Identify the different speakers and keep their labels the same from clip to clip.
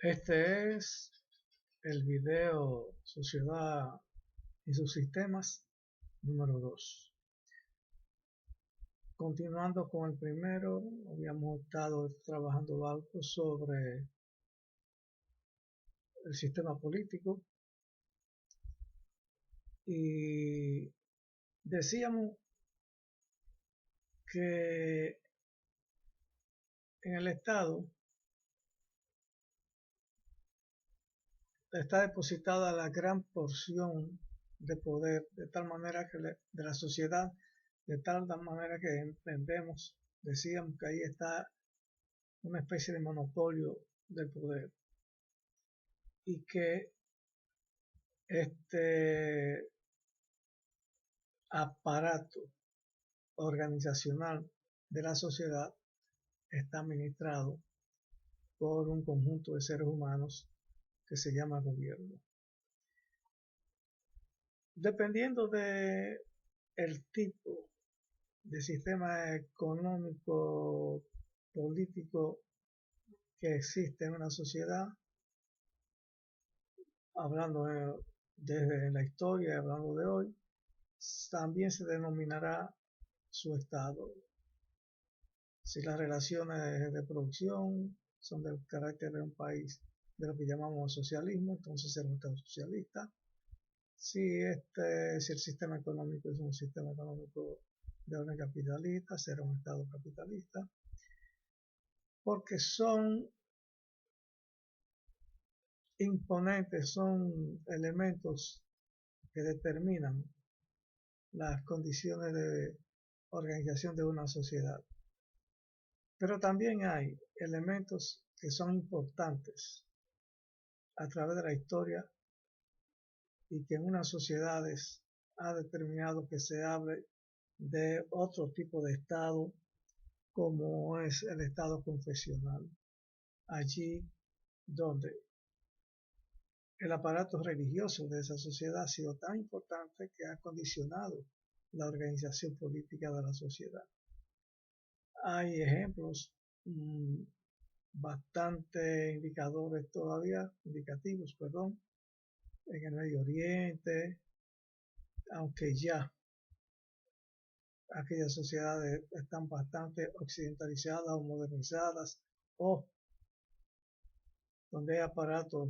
Speaker 1: Este es el video Sociedad y sus sistemas número 2. Continuando con el primero, habíamos estado trabajando algo sobre el sistema político y decíamos que en el Estado está depositada la gran porción de poder de tal manera que de la sociedad, de tal manera que entendemos, decíamos que ahí está una especie de monopolio del poder y que este aparato organizacional de la sociedad está administrado por un conjunto de seres humanos que se llama gobierno. Dependiendo de el tipo de sistema económico político que existe en una sociedad, hablando desde la historia, hablando de hoy, también se denominará su estado. Si las relaciones de producción son del carácter de un país de lo que llamamos socialismo, entonces será un estado socialista. Si el sistema económico es un sistema económico de orden capitalista, será un estado capitalista, porque son imponentes, son elementos que determinan las condiciones de organización de una sociedad. Pero también hay elementos que son importantes a través de la historia y que en unas sociedades ha determinado que se hable de otro tipo de estado, como es el estado confesional, allí donde el aparato religioso de esa sociedad ha sido tan importante que ha condicionado la organización política de la sociedad. Hay ejemplos bastante indicativos, en el Medio Oriente, aunque ya aquellas sociedades están bastante occidentalizadas o modernizadas, o donde hay aparatos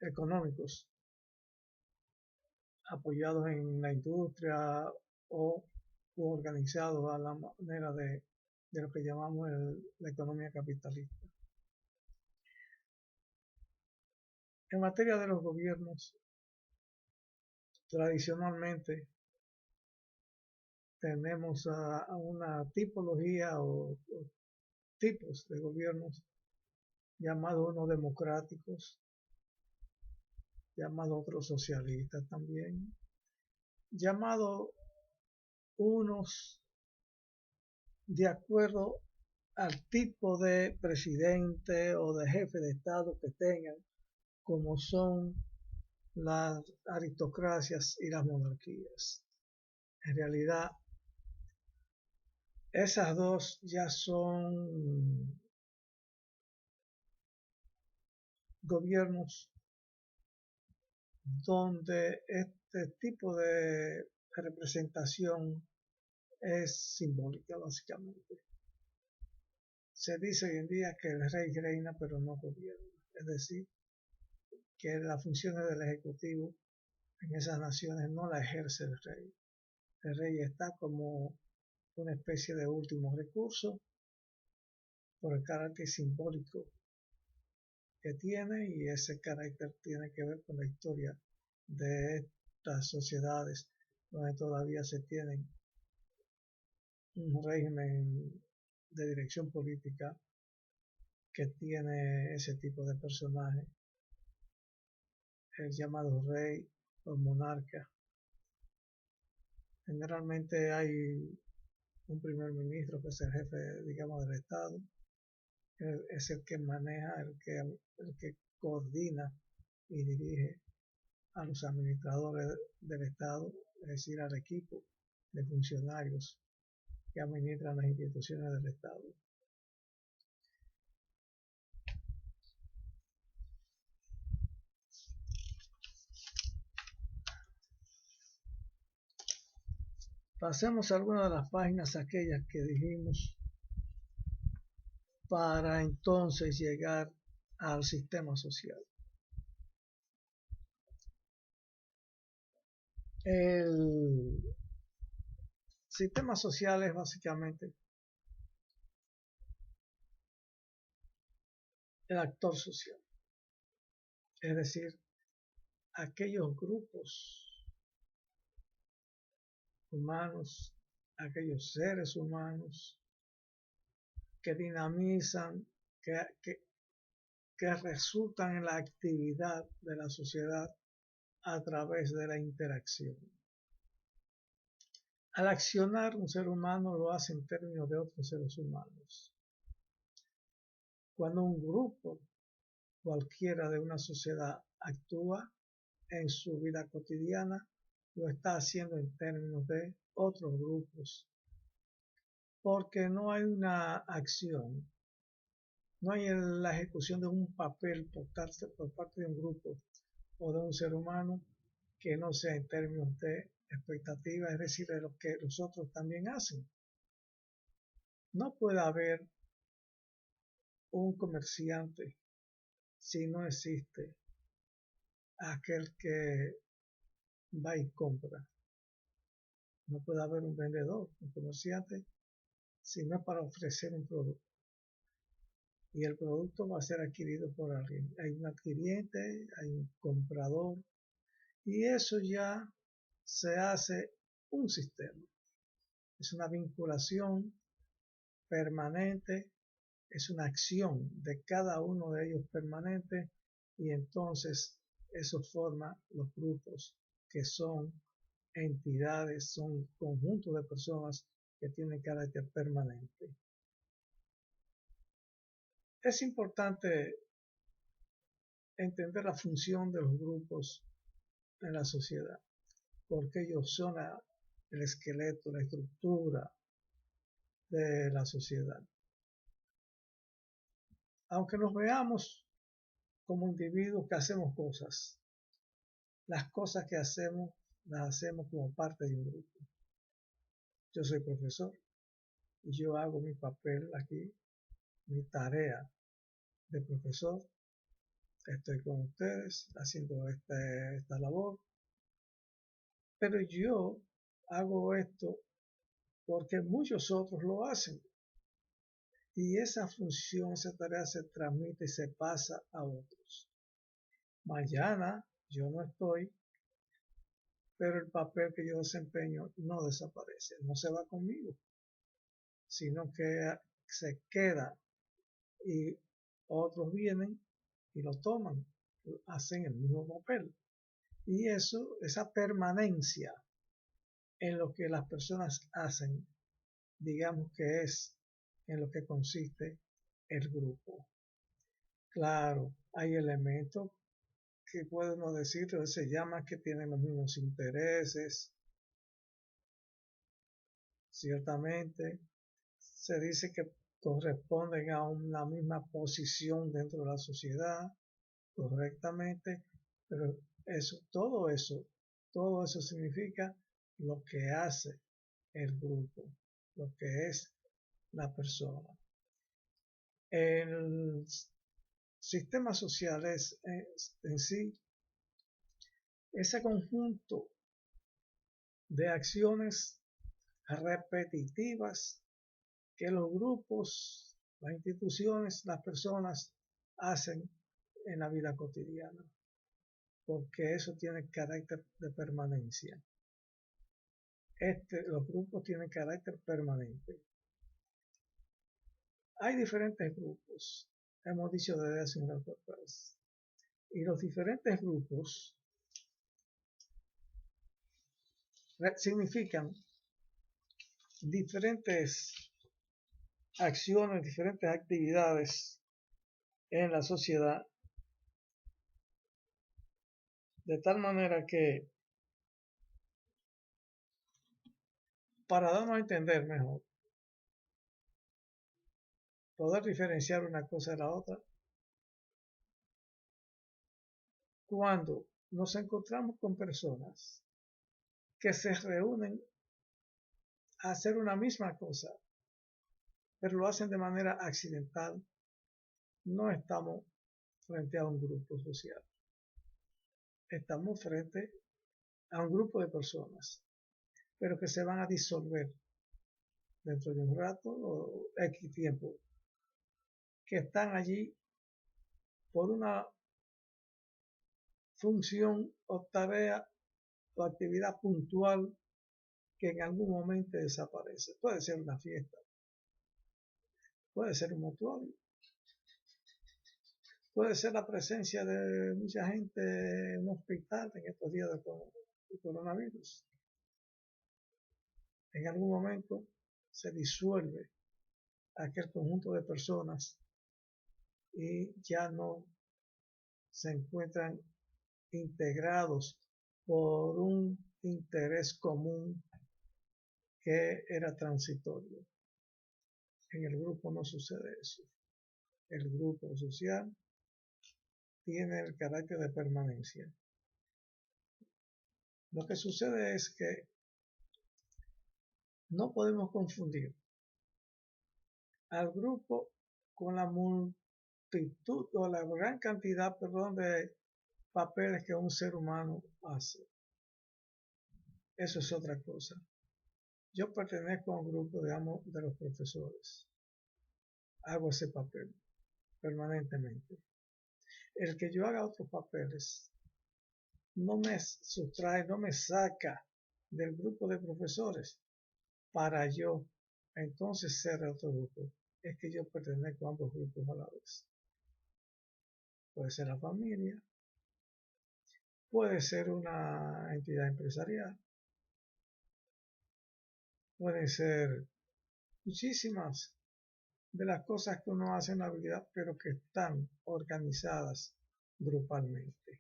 Speaker 1: económicos apoyados en la industria o organizados a la manera de lo que llamamos la economía capitalista. En materia de los gobiernos, tradicionalmente tenemos a una tipología o tipos de gobiernos llamados unos democráticos, llamados otros socialistas también, llamados unos de acuerdo al tipo de presidente o de jefe de Estado que tengan, como son las aristocracias y las monarquías. En realidad, esas dos ya son gobiernos donde este tipo de representación es simbólica, básicamente. Se dice hoy en día que el rey reina pero no gobierna, es decir, que las funciones del ejecutivo en esas naciones no la ejerce el rey. El rey está como una especie de último recurso por el carácter simbólico que tiene, y ese carácter tiene que ver con la historia de estas sociedades donde todavía se tienen un régimen de dirección política que tiene ese tipo de personaje, el llamado rey o monarca. Generalmente hay un primer ministro que es el jefe, digamos, del Estado, es el que maneja, el que coordina y dirige a los administradores del Estado, es decir, al equipo de funcionarios que administran las instituciones del Estado. Pasemos a algunas de las páginas aquellas que dijimos para entonces llegar al sistema social. El sistema social es básicamente el actor social, es decir, aquellos grupos humanos, aquellos seres humanos que dinamizan, que resultan en la actividad de la sociedad a través de la interacción. Al accionar, un ser humano lo hace en términos de otros seres humanos. Cuando un grupo cualquiera de una sociedad actúa en su vida cotidiana, lo está haciendo en términos de otros grupos, porque no hay una acción, no hay la ejecución de un papel por parte de un grupo o de un ser humano que no sea en términos de expectativa, es decir, de lo que los otros también hacen. No puede haber un comerciante si no existe aquel que va y compra. No puede haber un vendedor, un comerciante, si no es para ofrecer un producto. Y el producto va a ser adquirido por alguien. Hay un adquiriente, hay un comprador, y eso ya se hace un sistema. Es una vinculación permanente, es una acción de cada uno de ellos permanente, y entonces eso forma los grupos, que son entidades, son conjuntos de personas que tienen carácter permanente. Es importante entender la función de los grupos en la sociedad, porque ellos son el esqueleto, la estructura de la sociedad. Aunque nos veamos como individuos que hacemos cosas, las cosas que hacemos las hacemos como parte de un grupo. Yo soy profesor y yo hago mi papel aquí, mi tarea de profesor. Estoy con ustedes haciendo esta labor, pero yo hago esto porque muchos otros lo hacen, y esa función, esa tarea se transmite y se pasa a otros. Mañana yo no estoy, pero el papel que yo desempeño no desaparece, no se va conmigo, sino que se queda, y otros vienen y lo toman, hacen el mismo papel. Y eso, esa permanencia en lo que las personas hacen, digamos que es en lo que consiste el grupo. Claro, hay elementos que podemos decir, se llama que tienen los mismos intereses, ciertamente, se dice que corresponden a una misma posición dentro de la sociedad, correctamente, pero todo eso significa lo que hace el grupo, lo que es la persona. El sistema social es en sí ese conjunto de acciones repetitivas que los grupos, las instituciones, las personas hacen en la vida cotidiana, porque eso tiene carácter de permanencia. Los grupos tienen carácter permanente. Hay diferentes grupos, hemos dicho desde hace un rato atrás, y los diferentes grupos significan diferentes acciones, diferentes actividades en la sociedad, de tal manera que, para darnos a entender mejor, poder diferenciar una cosa de la otra, cuando nos encontramos con personas que se reúnen a hacer una misma cosa, pero lo hacen de manera accidental, no estamos frente a un grupo social. Estamos frente a un grupo de personas, pero que se van a disolver dentro de un rato o X tiempo, que están allí por una función o tarea o actividad puntual que en algún momento desaparece. Puede ser una fiesta, puede ser un matrimonio, puede ser la presencia de mucha gente en un hospital en estos días de coronavirus. En algún momento se disuelve aquel conjunto de personas y ya no se encuentran integrados por un interés común que era transitorio. En el grupo no sucede eso. El grupo social tiene el carácter de permanencia. Lo que sucede es que no podemos confundir al grupo con la multitud o la gran cantidad, de papeles que un ser humano hace. Eso es otra cosa. Yo pertenezco a un grupo, digamos, de los profesores. Hago ese papel permanentemente. El que yo haga otros papeles no me sustrae, no me saca del grupo de profesores para yo entonces ser de otro grupo. Es que yo pertenezco a ambos grupos a la vez. Puede ser la familia, puede ser una entidad empresarial, pueden ser muchísimas de las cosas que uno hace en la vida, pero que están organizadas grupalmente.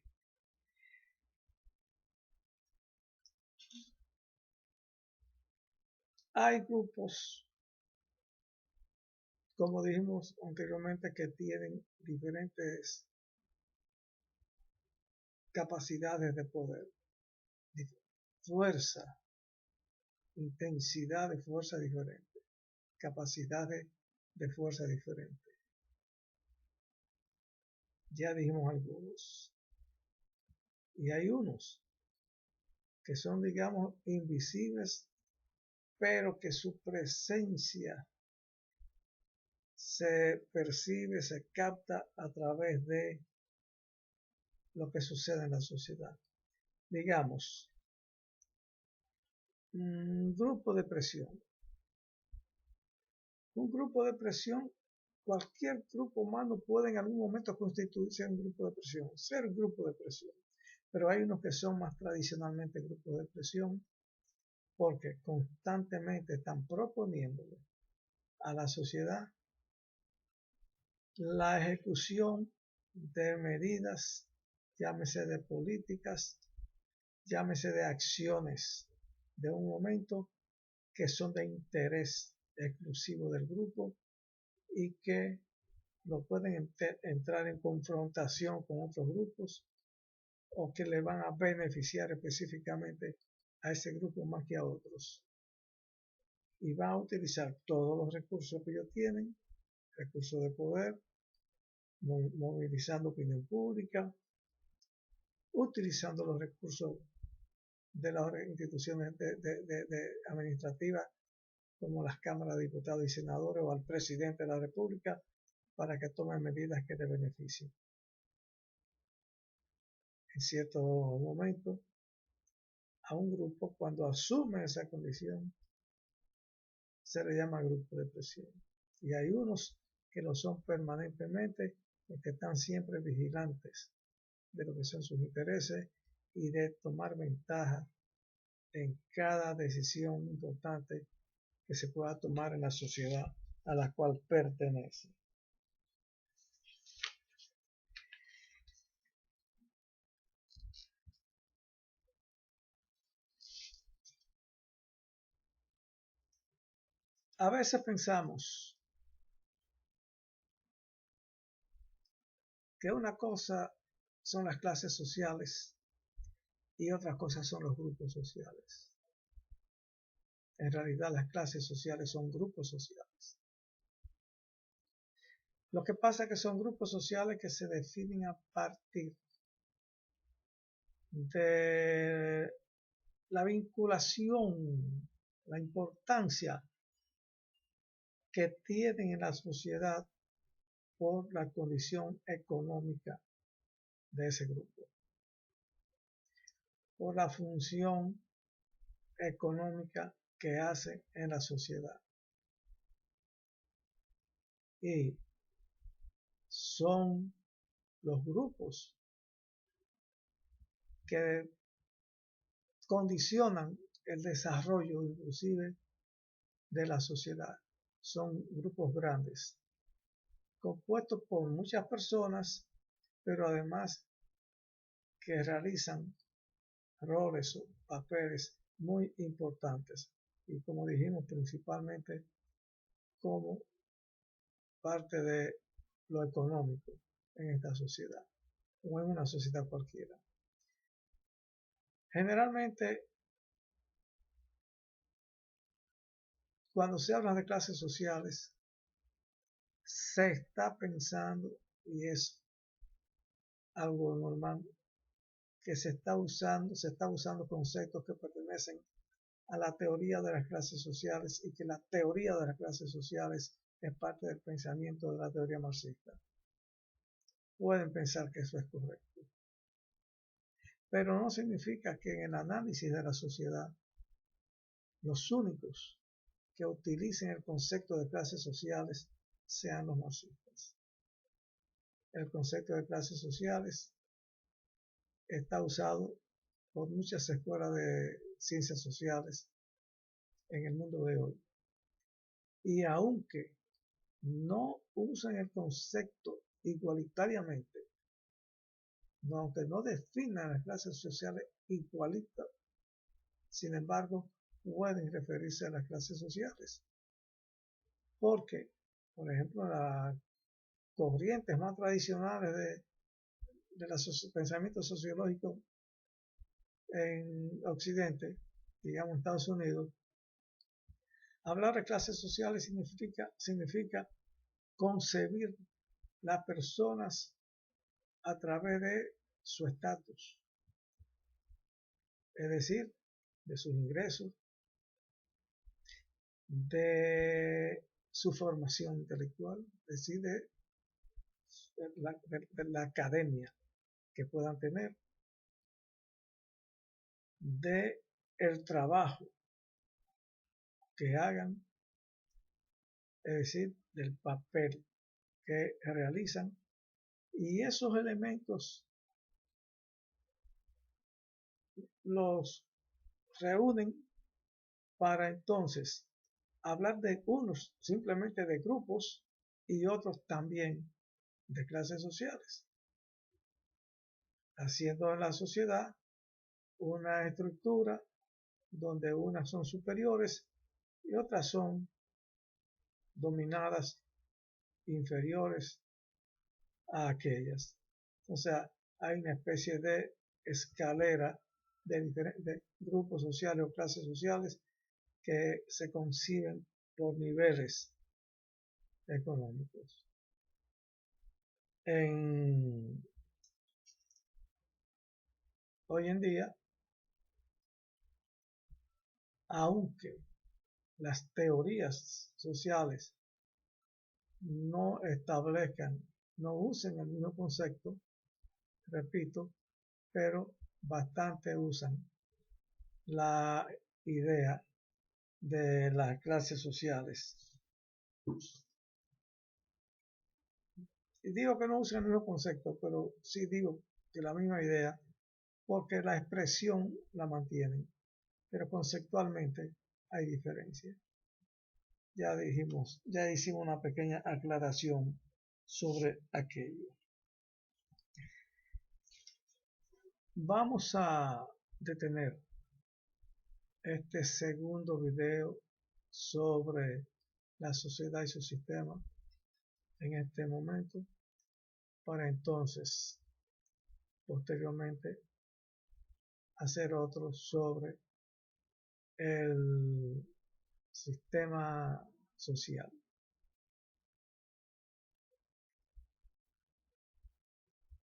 Speaker 1: Hay grupos, como dijimos anteriormente, que tienen diferentes capacidades de poder, fuerza, intensidad de fuerza diferente, capacidades de fuerza diferente. Ya dijimos algunos. Y hay unos que son, digamos, invisibles, pero que su presencia se percibe, se capta a través de lo que sucede en la sociedad. Digamos, un grupo de presión. Un grupo de presión, cualquier grupo humano puede en algún momento constituirse en un grupo de presión, ser un grupo de presión. Pero hay unos que son más tradicionalmente grupos de presión porque constantemente están proponiéndole a la sociedad la ejecución de medidas, llámese de políticas, llámese de acciones de un momento que son de interés exclusivo del grupo y que no pueden entrar en confrontación con otros grupos o que le van a beneficiar específicamente a ese grupo más que a otros. Y van a utilizar todos los recursos que ellos tienen, recursos de poder, movilizando opinión pública, utilizando los recursos de las instituciones administrativas como las cámaras de diputados y senadores o al presidente de la República para que tomen medidas que le beneficien. En cierto momento, a un grupo, cuando asume esa condición, se le llama grupo de presión. Y hay unos que lo son permanentemente, porque están siempre vigilantes de lo que son sus intereses y de tomar ventaja en cada decisión importante que se pueda tomar en la sociedad a la cual pertenece. A veces pensamos que una cosa son las clases sociales y otra cosa son los grupos sociales. En realidad las clases sociales son grupos sociales. Lo que pasa es que son grupos sociales que se definen a partir de la vinculación, la importancia que tienen en la sociedad por la condición económica de ese grupo, por la función económica que hace en la sociedad. Y son los grupos que condicionan el desarrollo inclusive de la sociedad. Son grupos grandes, compuestos por muchas personas, pero además que realizan roles o papeles muy importantes. Y como dijimos, principalmente como parte de lo económico en esta sociedad, o en una sociedad cualquiera. Generalmente, cuando se habla de clases sociales, se está pensando, y es algo normal, que se está usando conceptos que pertenecen a la teoría de las clases sociales y que la teoría de las clases sociales es parte del pensamiento de la teoría marxista. Pueden pensar que eso es correcto, pero no significa que en el análisis de la sociedad los únicos que utilicen el concepto de clases sociales sean los marxistas. El concepto de clases sociales está usado por muchas escuelas de ciencias sociales en el mundo de hoy. Y aunque no usan el concepto igualitariamente, aunque no definan las clases sociales igualitas, sin embargo, pueden referirse a las clases sociales. Porque, por ejemplo, las corrientes más tradicionales de los pensamientos sociológicos en Occidente, digamos Estados Unidos, hablar de clases sociales significa concebir las personas a través de su estatus, es decir, de sus ingresos, de su formación intelectual, es decir, de la academia que puedan tener, de el trabajo que hagan, es decir, del papel que realizan, y esos elementos los reúnen para entonces hablar de unos simplemente de grupos y otros también de clases sociales, haciendo en la sociedad una estructura donde unas son superiores y otras son dominadas, inferiores a aquellas. O sea, hay una especie de escalera de diferentes grupos sociales o clases sociales que se conciben por niveles económicos. Hoy en día, aunque las teorías sociales no establezcan, no usen el mismo concepto, repito, pero bastante usan la idea de las clases sociales. Y digo que no usan el mismo concepto, pero sí digo que la misma idea, porque la expresión la mantienen, pero conceptualmente hay diferencia. Ya hicimos una pequeña aclaración sobre aquello. Vamos a detener este segundo video sobre la sociedad y su sistema en este momento, para entonces posteriormente hacer otro sobre el sistema social.